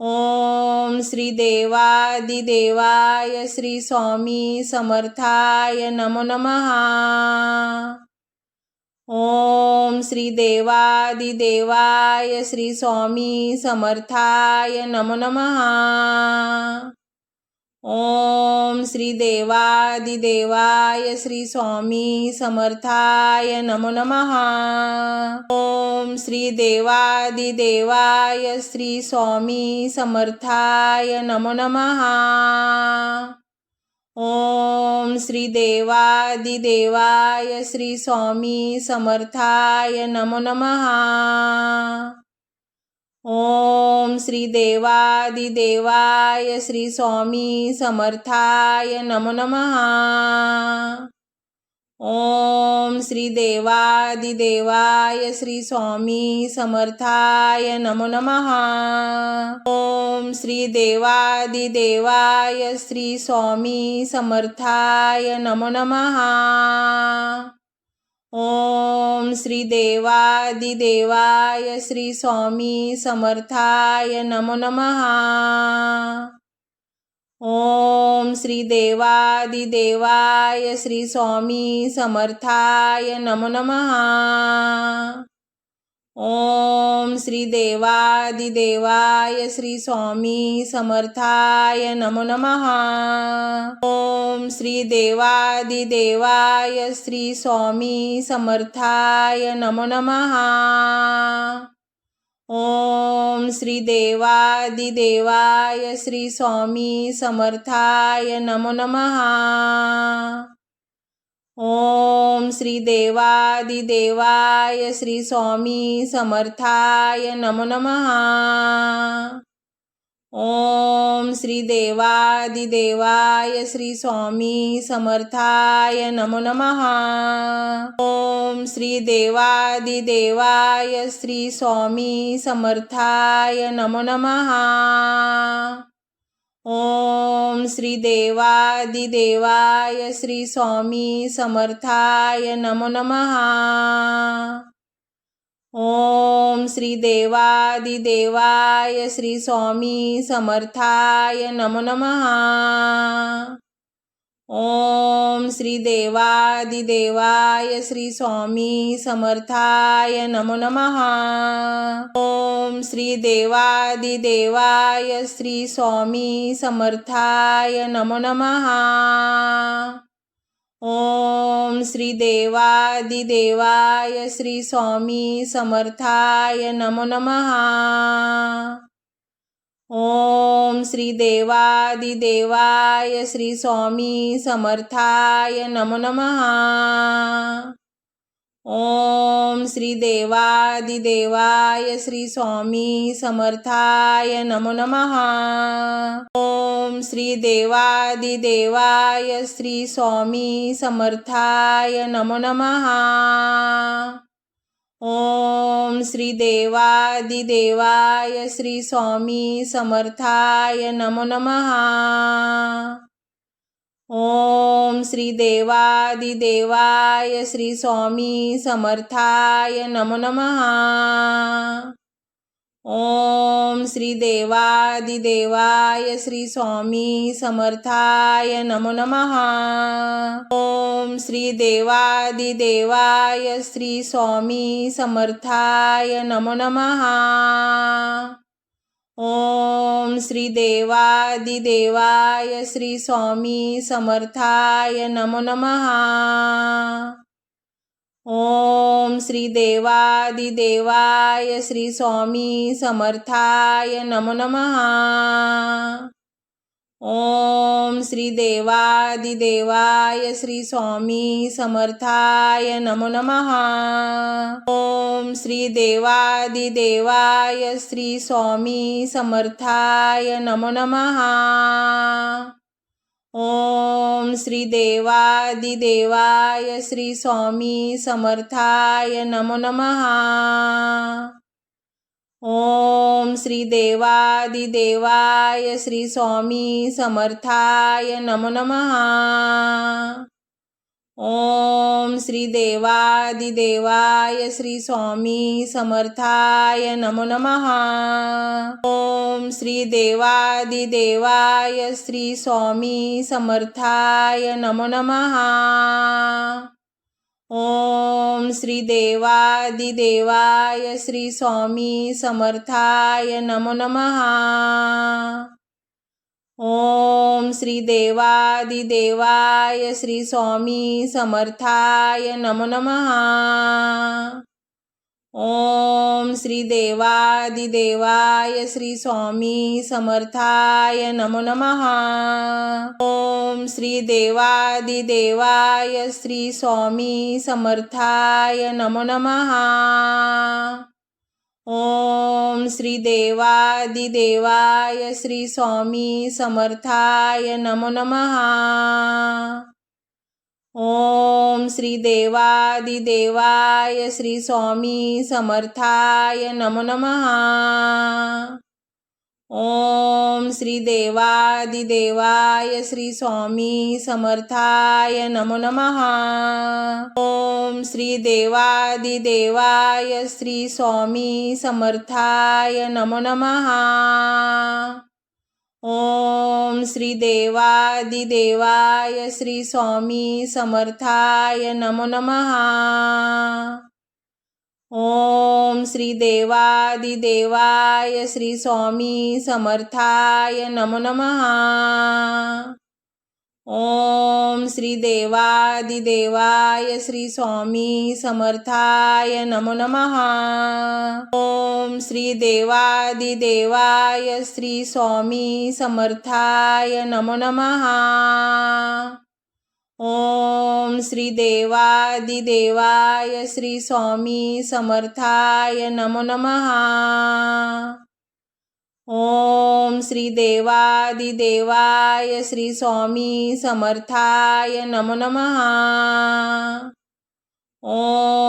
ओम श्री देवादिदेवाय श्री स्वामी समर्थाय नमो नमः। ओम श्री देवादिदेवाय श्री स्वामी समर्थाय नमो नमः। ओम श्री देवादिदेवाय श्री स्वामी समर्थाय नमो नमः। ओम श्री देवादिदेवाय श्री स्वामी समर्थाय नमो नमः। ओम श्री देवादिदेवाय श्री स्वामी समर्थाय नमो नमः। ओम श्री देवादिदेवाय श्री स्वामी समर्थाय नमो नमः। ओम श्री देवादिदेवाय श्री स्वामी समर्थाय नमो नमः। ओम श्री देवादिदेवाय श्री स्वामी समर्थाय नमो नमः। ओम श्री देवादिदेवाय श्री स्वामी समर्थाय नमो नमः। ओम श्री देवादिदेवाय श्री स्वामी समर्थाय नमो नमः। ओम श्री देवादिदेवाय श्री स्वामी समर्थाय नमो नमः। ओम श्री देवादिदेवाय श्री स्वामी समर्थाय नमो नमः। ओम श्री देवादिदेवाय श्री स्वामी समर्थाय नमो नमः। ओम श्री देवादिदेवाय श्री स्वामी समर्थाय नमो नमः। ओम श्री देवादिदेवाय श्री स्वामी समर्थाय नमो नमः। ओम श्री देवादिदेवाय श्री स्वामी समर्थाय नमो नमः। ओम श्री देवादिदेवाय श्री स्वामी समर्थाय नमो नमः। ओम श्री देवादिदेवाय श्री स्वामी समर्थाय नमो नमः। ओम श्री देवादिदेवाय श्री स्वामी समर्थाय नमो नमः। ओम श्री देवादिदेवाय श्री स्वामी समर्थाय नमो नमः। ओम श्री देवादिदेवाय श्री स्वामी समर्थाय नमो नमः। ओम श्री देवादिदेवाय श्री स्वामी समर्थाय नमो नमः। ओम श्री देवादिदेवाय श्री स्वामी समर्थाय नमो नमः। ओम श्री देवादिदेवाय श्री स्वामी समर्थाय नमो नमः। ओम श्री देवादिदेवाय श्री स्वामी समर्थाय नमो नमः। ओम श्री देवादिदेवाय श्री स्वामी समर्थाय नमो नमः। ओम श्री देवादिदेवाय श्री स्वामी समर्थाय नमो नमः। ओम श्री देवादिदेवाय श्री स्वामी समर्थाय नमो नमः। ओम श्री देवादिदेवाय श्री स्वामी समर्थाय नमो नमः। ओम श्री देवादिदेवाय श्री स्वामी समर्थाय नमो नमः। ओम श्री देवादिदेवाय श्री स्वामी समर्थाय नमो नमः। ओम श्री देवादिदेवाय श्री स्वामी समर्थाय नमो नमः। ओम श्री देवादिदेवाय श्री स्वामी समर्थाय नमो नमः। ओम श्री देवादिदेवाय श्री स्वामी समर्थाय नमो नमः। ओम श्री देवादिदेवाय श्री स्वामी समर्थाय नमो नमः। ओम श्री देवादिदेवाय श्री स्वामी समर्थाय नमो नमः। ओम श्री देवादिदेवाय श्री स्वामी समर्थाय नमो नमः। ओम श्री देवादिदेवाय श्री स्वामी समर्थाय नमो नमः। ओम श्री देवादिदेवाय श्री स्वामी समर्थाय नमो नमः। ओम श्री देवादिदेवाय श्री स्वामी समर्थाय नमो नमः। ओम श्री देवादिदेवाय श्री स्वामी समर्थाय नमो नमः। ओम श्री देवादिदेवाय श्री स्वामी समर्थाय नमो नमः। ओम श्री देवादिदेवाय श्री स्वामी समर्थाय नमो नमः। ओम श्री देवादिदेवाय श्री स्वामी समर्थाय नमो नमः। ओम श्री देवादिदेवाय श्री स्वामी समर्थाय नमो नमः। ओम श्री देवादिदेवाय श्री स्वामी समर्थाय नमो नमः। ओम श्री देवादिदेवाय श्री स्वामी समर्थाय नमो नमः। ओम श्री देवादिदेवाय श्री स्वामी समर्थाय नमो नमः। ओम श्री देवादिदेवाय श्री स्वामी समर्थाय नमो नमः। ओम श्री देवादिदेवाय श्री स्वामी समर्थाय नमो नमः।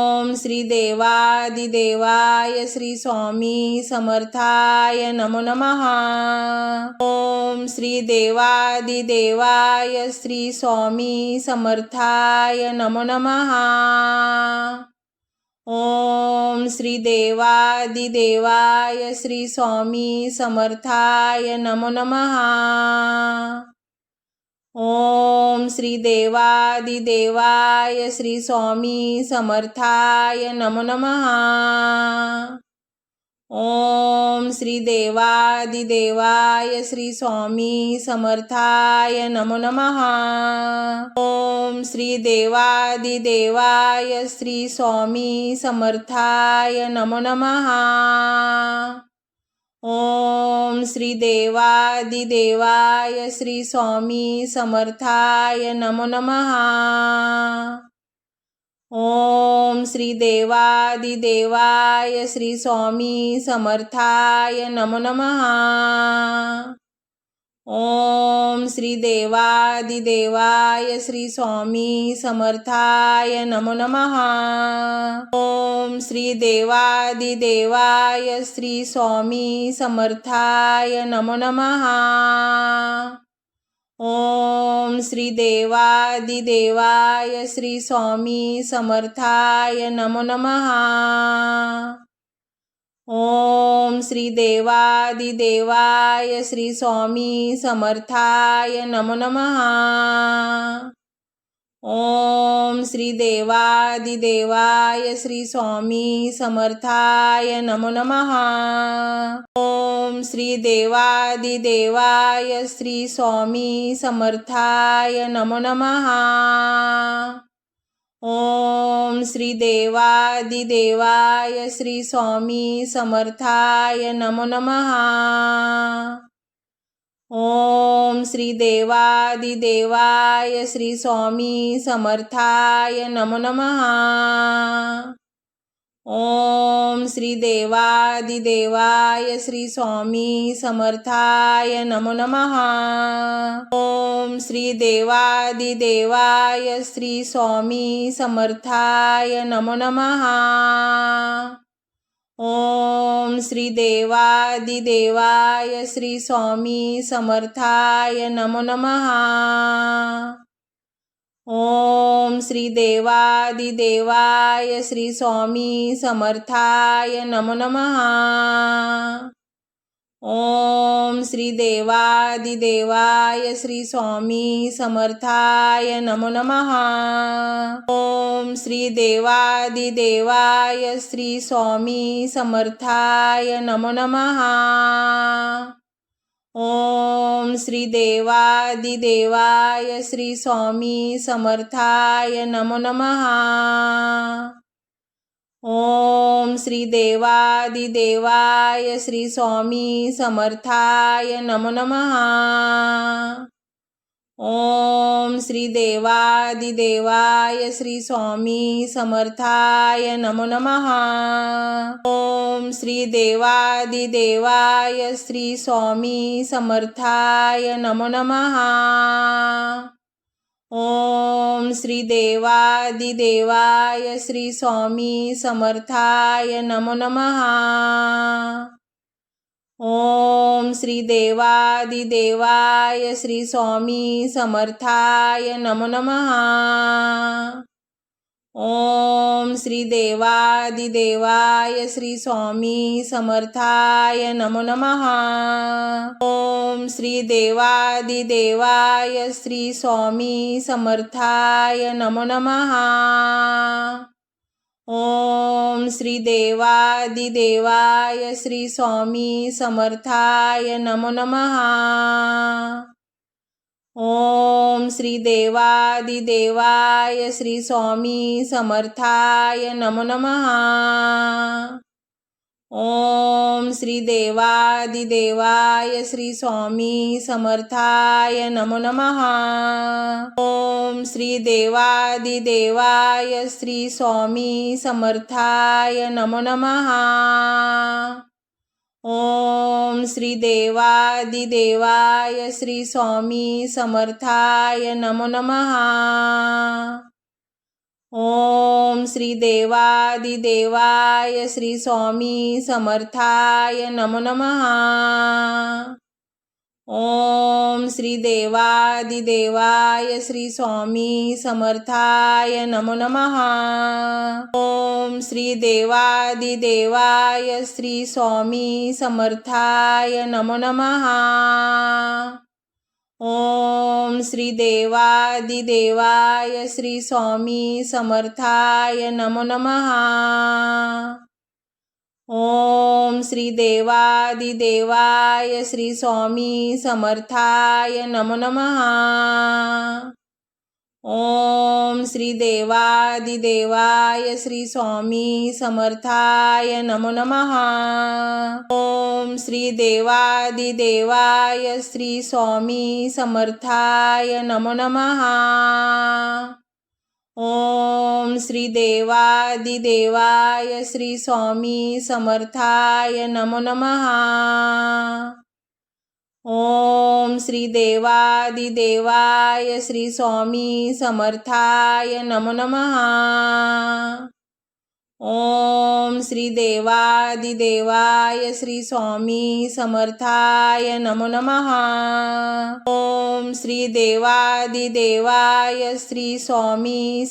ओम श्री देवादिदेवाय श्री स्वामी समर्थाय नमो नमः। ओम श्री देवादिदेवाय श्री स्वामी समर्थाय नमो नमः। ओम श्री देवादिदेवाय श्री स्वामी समर्थाय नमो नमः। ओम श्री देवादिदेवाय श्री स्वामी समर्थाय नमो नमः। ओम श्री देवादिदेवाय श्री स्वामी समर्थाय नमो नमः। ओम श्री देवादिदेवाय श्री स्वामी समर्थाय नमो नमः। ओम श्री देवादिदेवाय श्री स्वामी समर्थाय नमो नमः। ओम श्री देवादिदेवाय श्री स्वामी समर्थाय नमो नमः। ओम श्री देवादिदेवाय श्री स्वामी समर्थाय नमो नमः। ओम श्री देवादिदेवाय श्री स्वामी समर्थाय नमो नमः। ओम श्री देवादिदेवाय श्री स्वामी समर्थाय नमो नमः। ओम श्री देवादिदेवाय श्री स्वामी समर्थाय नमो नमः। ओम श्री देवादिदेवाय श्री स्वामी समर्थाय नमो नमः। ओम श्री देवादिदेवाय श्री स्वामी समर्थाय नमो नमः। ओम श्री देवादिदेवाय श्री स्वामी समर्थाय नमो नमः। ओम श्री देवादिदेवाय श्री स्वामी समर्थाय नमो नमः। ओम श्री देवादिदेवाय श्री स्वामी समर्थाय नमो नमः। ओम श्री देवादिदेवाय श्री स्वामी समर्थाय नमो नमः। ओम श्री देवादिदेवाय श्री स्वामी समर्थाय नमो नमः। ओम श्री देवादिदेवाय श्री स्वामी समर्थाय नमो नमः। ओम श्री देवादिदेवाय श्री स्वामी समर्थाय नमो नमः। ओम श्री देवादिदेवाय श्री स्वामी समर्थाय नमो नमः। ओम श्री देवादिदेवाय श्री स्वामी समर्थाय नमो नमः। ओम श्री देवादिदेवाय श्री स्वामी समर्थाय नमो नमः। ओम श्री देवादिदेवाय श्री स्वामी समर्थाय नमो नमः। ओम श्री देवादिदेवाय श्री स्वामी समर्थाय नमो नमः। ओम श्री देवादिदेवाय श्री स्वामी समर्थाय नमो नमः। ओम श्री देवादिदेवाय श्री स्वामी समर्थाय नमो नमः। ओम श्री देवादिदेवाय श्री स्वामी समर्थाय नमो नमः। ओम श्री देवादिदेवाय श्री स्वामी समर्थाय नमो नमः। ओम श्री देवादिदेवाय श्री स्वामी समर्थाय नमो नमः। ओम श्री देवादिदेवाय श्री स्वामी समर्थाय नमो नमः। ओम श्री देवादिदेवाय श्री स्वामी समर्थाय नमो नमः। ओम श्री देवादिदेवाय श्री स्वामी समर्थाय नमो नमः। ओम श्री देवादिदेवाय श्री स्वामी समर्थाय नमो नमः। ओम श्री देवादिदेवाय श्री स्वामी समर्थाय नमो नमः। ओम श्री देवादिदेवाय श्री स्वामी समर्थाय नमो नमः। ओम श्री देवादिदेवाय श्री स्वामी समर्थाय नमो नमः। ओम श्री देवादिदेवाय श्री स्वामी समर्थाय नमो नमः। ओम श्री देवादिदेवाय श्री स्वामी समर्थाय नमो नमः। ओम श्री देवादिदेवाय श्री स्वामी समर्थाय नमो नमः। ओम श्री देवादिदेवाय श्री स्वामी समर्थाय नमो नमः। ओम श्री देवादिदेवाय श्री स्वामी समर्थाय नमो नमः। ओम श्री देवादिदेवाय श्री स्वामी समर्थाय नमो नमः। ओम श्री देवादिदेवाय श्री स्वामी समर्थाय नमो नमः। ओम श्री देवादिदेवाय श्री स्वामी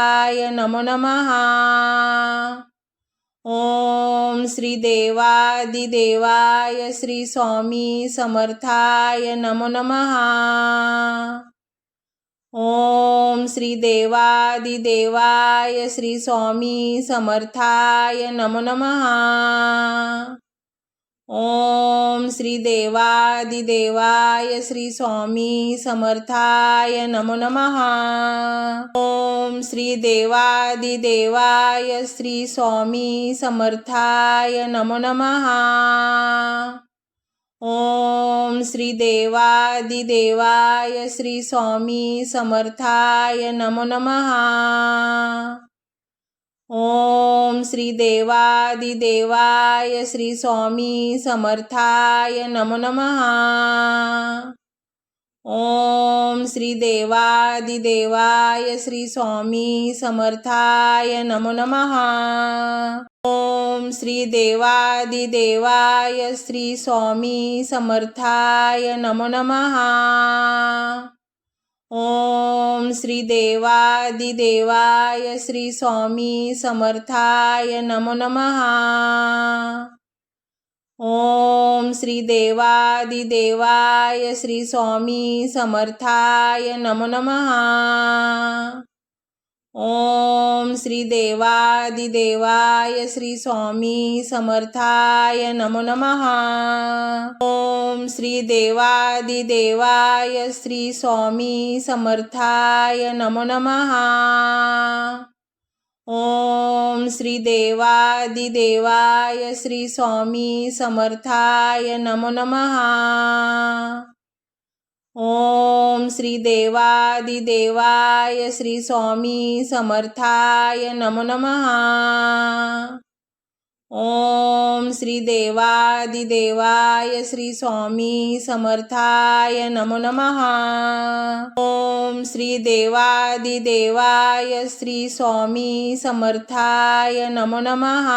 समर्थाय नमो नमः। ओम श्री देवादिदेवाय श्री स्वामी समर्थाय नमो नमः। ओम श्री देवादिदेवाय श्री स्वामी समर्थाय नमो नमः। ओम श्री देवादिदेवाय श्री स्वामी समर्थाय नमो नमः। ओम श्री देवादिदेवाय श्री स्वामी समर्थाय नमो नमः। ओम श्री देवादिदेवाय श्री स्वामी समर्थाय नमो नमः। ओम श्री देवादिदेवाय श्री स्वामी समर्थाय नमो नमः। ओम श्री देवादिदेवाय श्री स्वामी समर्थाय नमो नमः। ओम श्री देवादिदेवाय श्री स्वामी समर्थाय नमो नमः। ओम श्री देवादिदेवाय श्री स्वामी समर्थाय नमो नमः। ओम श्री देवादिदेवाय श्री स्वामी समर्थाय नमो नमः। ओम श्री देवादिदेवाय श्री स्वामी समर्थाय नमो नमः। ओम श्री देवादिदेवाय श्री स्वामी समर्थाय नमो नमः। ओम श्री देवादिदेवाय श्री स्वामी समर्थाय नमो नमः। ओम श्री देवादिदेवाय श्री स्वामी समर्थाय नमो नमः। ओम श्री देवादिदेवाय श्री स्वामी समर्थाय नमो नमः। ओम श्री देवादिदेवाय श्री स्वामी समर्थाय नमो नमः।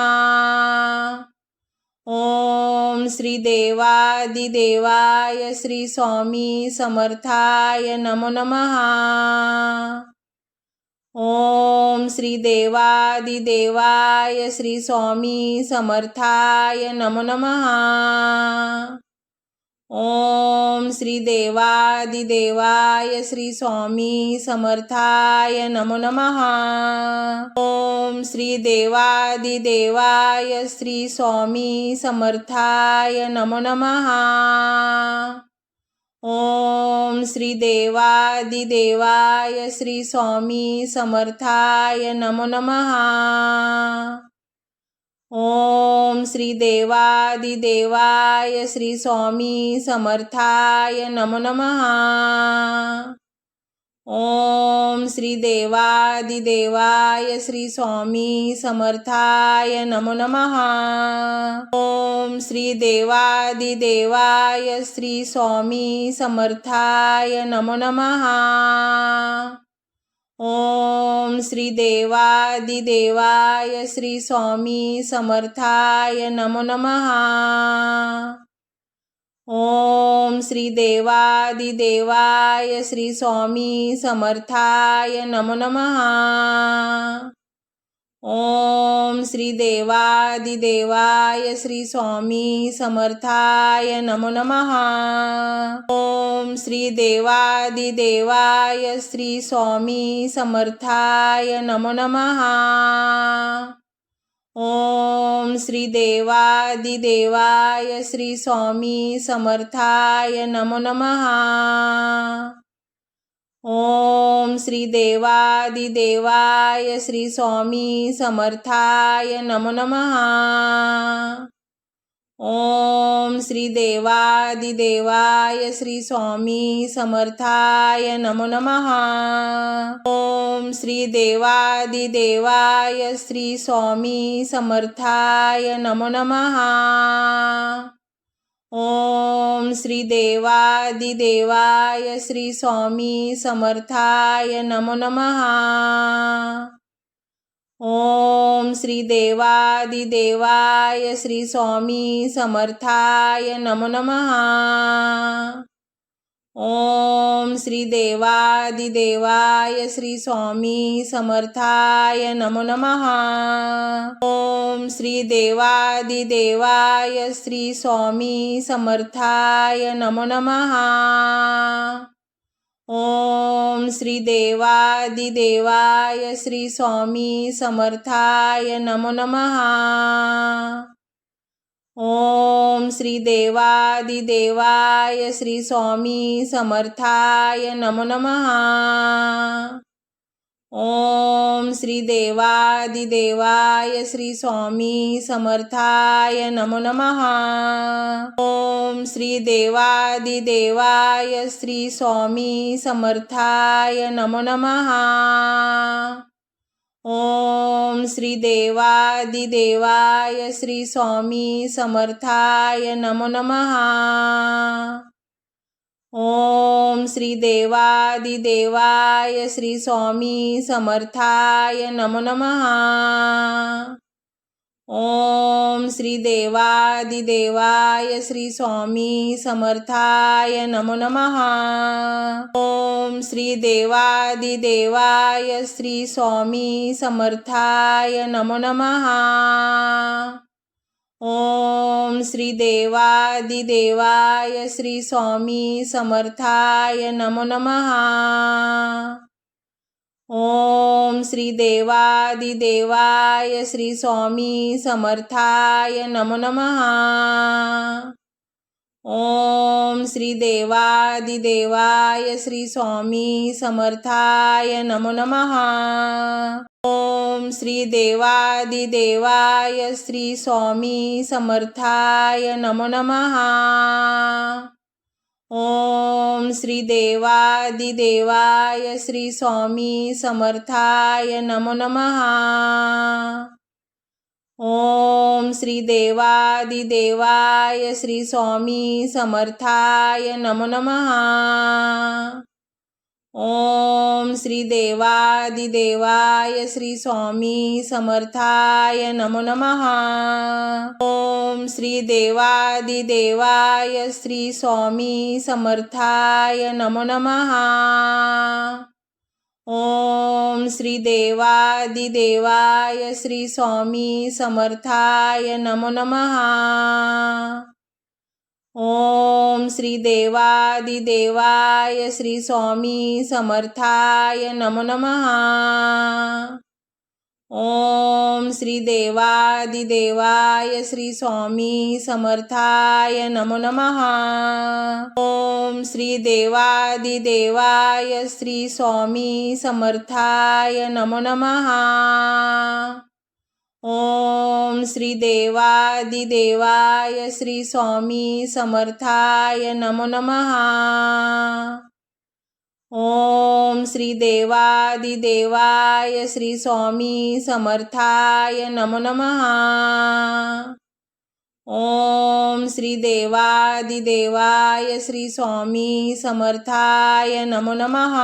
ओम श्री देवादिदेवाय श्री स्वामी समर्थाय नमो नमः। ओम श्री देवादिदेवाय श्री स्वामी समर्थाय नमो नमः। ओम श्री देवादिदेवाय श्री स्वामी समर्थाय नमो नमः। ओम श्री देवादिदेवाय श्री स्वामी समर्थाय नमो नमः। ओम श्री देवादिदेवाय श्री स्वामी समर्थाय नमो नमः। ओम श्री देवादिदेवाय श्री स्वामी समर्थाय नमो नमः। ओम श्री देवादिदेवाय श्री स्वामी समर्थाय नमो नमः। ओम श्री देवादिदेवाय श्री स्वामी समर्थाय नमो नमः। ओम श्री देवादिदेवाय श्री स्वामी समर्थाय नमो नमः। ओम श्री देवादिदेवाय श्री स्वामी समर्थाय नमो नमः। ओम श्री देवादिदेवाय श्री स्वामी समर्थाय नमो नमः। ओम श्री देवादिदेवाय श्री स्वामी समर्थाय नमो नमः। ओम श्री देवादिदेवाय श्री स्वामी समर्थाय नमो नमः। ओम श्री देवादिदेवाय श्री स्वामी समर्थाय नमो नमः। ओम श्री देवादिदेवाय श्री स्वामी समर्थाय नमो नमः। ओम श्री देवादिदेवाय श्री स्वामी समर्थाय नमो नमः। ओम श्री देवादिदेवाय श्री स्वामी समर्थाय नमो नमः। ओम श्री देवादिदेवाय श्री स्वामी समर्थाय नमो नमः। ओम श्री देवादिदेवाय श्री स्वामी समर्थाय नमो नमः। ओम श्री देवादिदेवाय श्री स्वामी समर्थाय नमो नमः। ओम श्री देवादिदेवाय श्री स्वामी समर्थाय नमो नमः। ओम श्री देवादिदेवाय श्री स्वामी समर्थाय नमो नमः। ओम श्री देवादिदेवाय श्री स्वामी समर्थाय नमो नमः। ओम श्री देवादिदेवाय श्री स्वामी समर्थाय नमो नमः। ओम श्री देवादिदेवाय श्री स्वामी समर्थाय नमो नमः। ओम श्री देवादिदेवाय श्री स्वामी समर्थाय नमो नमः। ओम श्री देवादिदेवाय श्री स्वामी समर्थाय नमो नमः। ओम श्री देवादिदेवाय श्री स्वामी समर्थाय नमो नमः। ओम श्री देवादिदेवाय श्री स्वामी समर्थाय नमो नमः। ओम श्री देवादिदेवाय श्री स्वामी समर्थाय नमो नमः। ओम श्री देवादिदेवाय श्री स्वामी समर्थाय नमो नमः। ओम श्री देवादिदेवाय श्री स्वामी समर्थाय नमो नमः। ओम श्री देवादिदेवाय श्री स्वामी समर्थाय नमो नमः। ओम श्री देवादिदेवाय श्री स्वामी समर्थाय नमो नमः। ओम श्री देवादिदेवाय श्री स्वामी समर्थाय नमो नमः। ओम श्री देवादिदेवाय श्री स्वामी समर्थाय नमो नमः। ओम श्री देवादिदेवाय श्री स्वामी समर्थाय नमो नमः। ओम श्री देवादिदेवाय श्री स्वामी समर्थाय नमो नमः। ओम श्री देवादिदेवाय श्री स्वामी समर्थाय नमो नमः। ओम श्री देवादिदेवाय श्री स्वामी समर्थाय नमो नमः। ओम श्री देवादिदेवाय श्री स्वामी समर्थाय नमो नमः। ओम श्री देवादिदेवाय श्री स्वामी समर्थाय नमो नमः। ओम श्री देवादिदेवाय श्री स्वामी समर्थाय नमो नमः।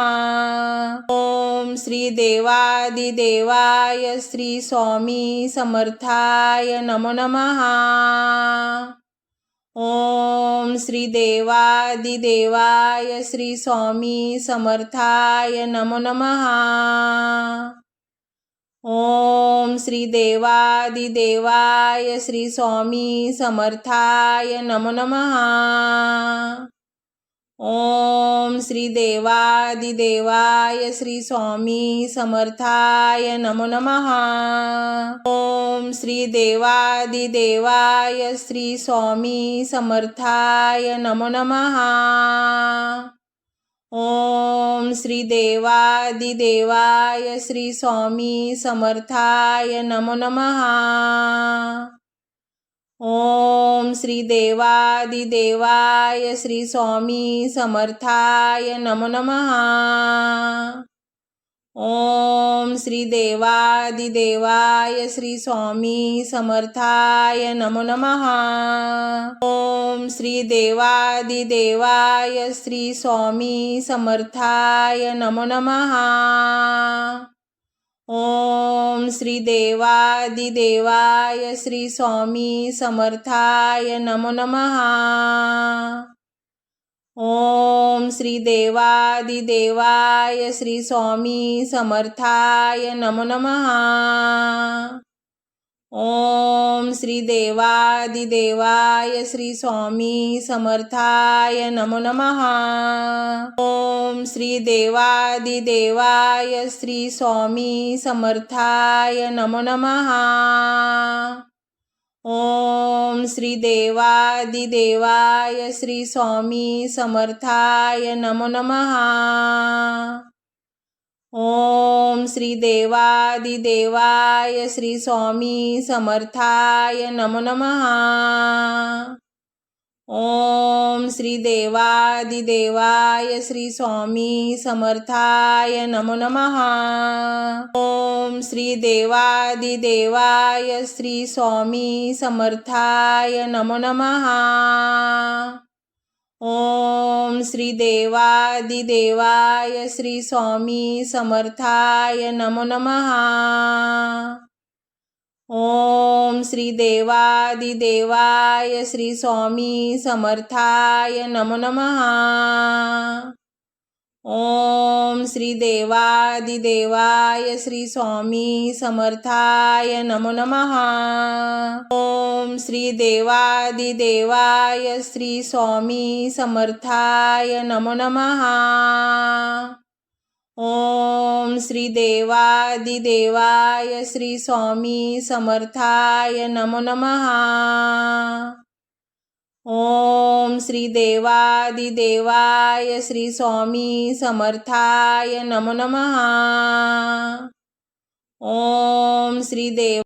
ओम श्री देवादिदेवाय श्री स्वामी समर्थाय नमो नमः। ओम श्री देवादिदेवाय श्री स्वामी समर्थाय नमो नमः। ओम श्री देवादिदेवाय श्री स्वामी समर्थाय नमो नमः। ओम श्री देवादिदेवाय श्री स्वामी समर्थाय नमो नमः। ओम श्री देवादिदेवाय श्री स्वामी समर्थाय नमो नमः। ओम श्री देवादिदेवाय श्री स्वामी समर्थाय नमो नमः। ओम श्री देवादिदेवाय श्री स्वामी समर्थाय नमो नमः। ओम श्री देवादिदेवाय श्री स्वामी समर्थाय नमो नमः। ओम श्री देवादिदेवाय श्री स्वामी समर्थाय नमो नमः। ओम श्री देवादिदेवाय श्री स्वामी समर्थाय नमो नमः। ओम श्री देवादिदेवाय श्री स्वामी समर्थाय नमो नमः। ओम श्री देवादिदेवाय श्री स्वामी समर्थाय नमो नमः। ओम श्री देवादिदेवाय श्री स्वामी समर्थाय नमो नमः। ओम श्री देवादिदेवाय श्री स्वामी समर्थाय नमो नमः। ओम श्री देवादिदेवाय श्री स्वामी समर्थाय नमो नमः। ओम श्री देवादिदेवाय श्री स्वामी समर्थाय नमो नमः। ओम श्री देवादिदेवाय श्री स्वामी समर्थाय नमो नमः। ओम श्री देवादिदेवाय श्री स्वामी समर्थाय नमो नमः। ओम श्री देवादिदेवाय श्री स्वामी समर्थाय नमो नमः। ओम श्री देवादिदेवाय श्री स्वामी समर्थाय नमो नमः। ओम श्री देवादिदेवाय श्री स्वामी समर्थाय नमो नमः। ओम श्री देवादिदेवाय श्री स्वामी समर्थाय नमो नमः। ओम श्री देवादिदेवाय श्री स्वामी समर्थाय नमो नमः। ओम श्री देव